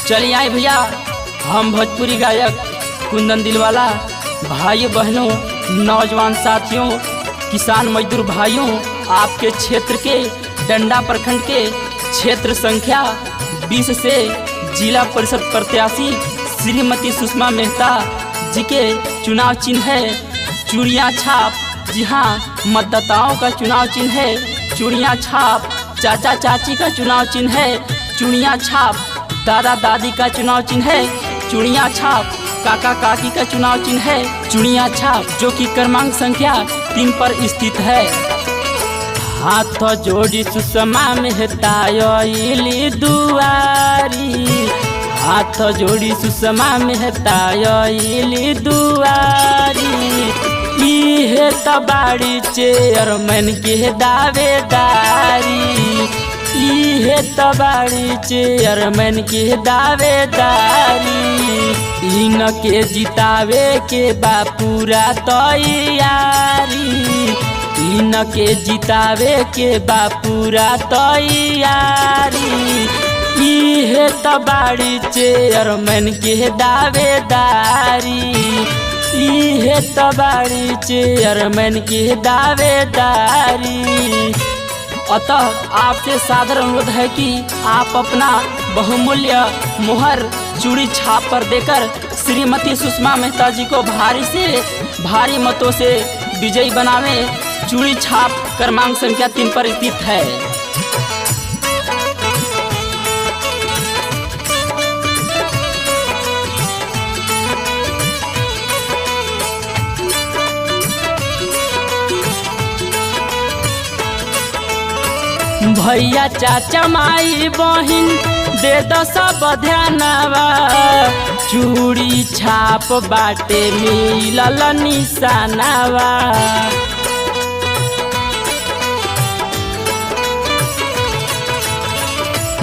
चलिए आए भैया, हम भोजपुरी गायक कुंदन दिलवाला, भाइयों बहनों, नौजवान साथियों, किसान मजदूर भाइयों, आपके क्षेत्र के डंडा प्रखंड के क्षेत्र संख्या 20 से जिला परिषद प्रत्याशी श्रीमती सुषमा मेहता जी के चुनाव चिन्ह है चूड़ियाँ छाप। जी हाँ, मतदाताओं का चुनाव चिन्ह है चूड़ियाँ छाप। चाचा चाची का चुनाव चिन्ह है चूड़ियाँ छाप। दादा दादी का चुनाव चिन्ह है चूड़ियाँ छाप। काका काकी का चुनाव चिन्ह है चूड़ियाँ छाप, जो कि क्रमांक संख्या 3 पर स्थित है। हाथ जोड़ी सुषमा मेहता आइली दुआरी, हाथ जोड़ी सुषमा मेहता आइली दुआरी। इहे तबाड़ी चेयरमैन के दावेदारी, इहे तबाड़ी चेयरमैन के दावेदारी। इनके जितावे के बा पूरा तैयारी, इनके जितावे के बा पूरा तैयारी। इहे तबाड़ी चेयरमैन के दावेदारी, इहे तबाड़ी चेयरमैन के दावेदारी। अतः आपसे सादर अनुरोध है कि आप अपना बहुमूल्य मोहर चूड़ी छाप पर देकर श्रीमती सुषमा मेहता जी को भारी से भारी मतों से विजयी बनावें। चूड़ी छाप क्रमांक संख्या 3 पर स्थित है। भैया चाचा माई बहिन दे दो सब ध्यानवा, चूड़ी छाप बाटे मिलल निशानवा।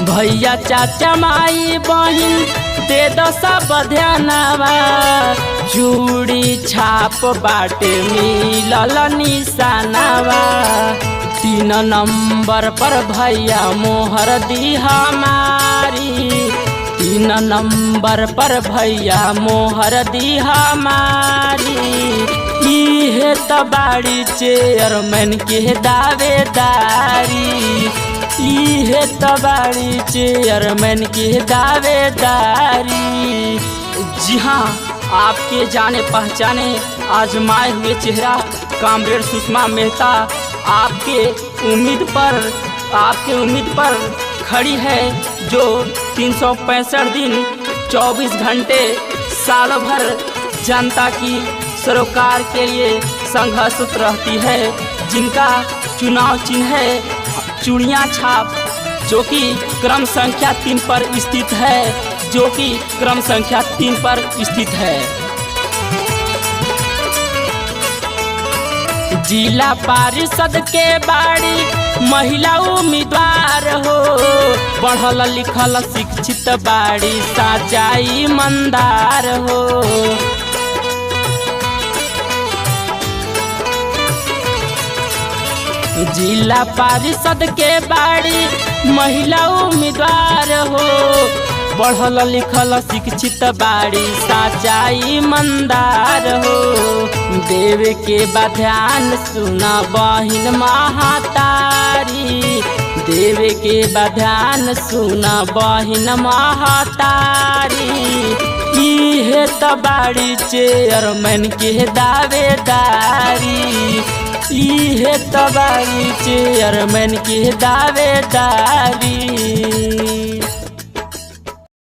भैया चाचा माई बहिन दे दो सब ध्यानवा, चूड़ी छाप बाटे मिलल निशानवा। 3 नंबर पर भैया मोहर दी हमारी, 3 नंबर पर भैया मोहर दी हमारी। इहे तबाड़ी चेयरमैन के दावेदारी, इहे तबाड़ी चेयरमैन के दावेदारी। जी हाँ, आपके जाने पहचाने आजमाए हुए चेहरा कामरेड सुषमा मेहता आपके उम्मीद पर खड़ी है, जो 365 दिन 24 घंटे साल भर जनता की सरोकार के लिए संघर्षरत रहती है। जिनका चुनाव चिन्ह है चूड़ियाँ छाप, जो कि क्रम संख्या 3 पर स्थित है, जो कि क्रम संख्या 3 पर स्थित है। जिला परिषद के बाड़ी महिला उम्मीदवार हो, पढ़ल लिखल शिक्षित बाड़ी सच्चाई ईमानदार हो। जिला परिषद के बाड़ी महिला उम्मीदवार हो, पढ़ल लिखल शिक्षित बाड़ी सच्चाई ईमानदार हो। देवे के बध्यान सुना बहिन महतारी, देवे के बध्यान सुना बहिन महतारी। इहे तबाड़ी चेयरमैन के दावेदारी, इहे तबाड़ी चेयरमैन के दावेदारी।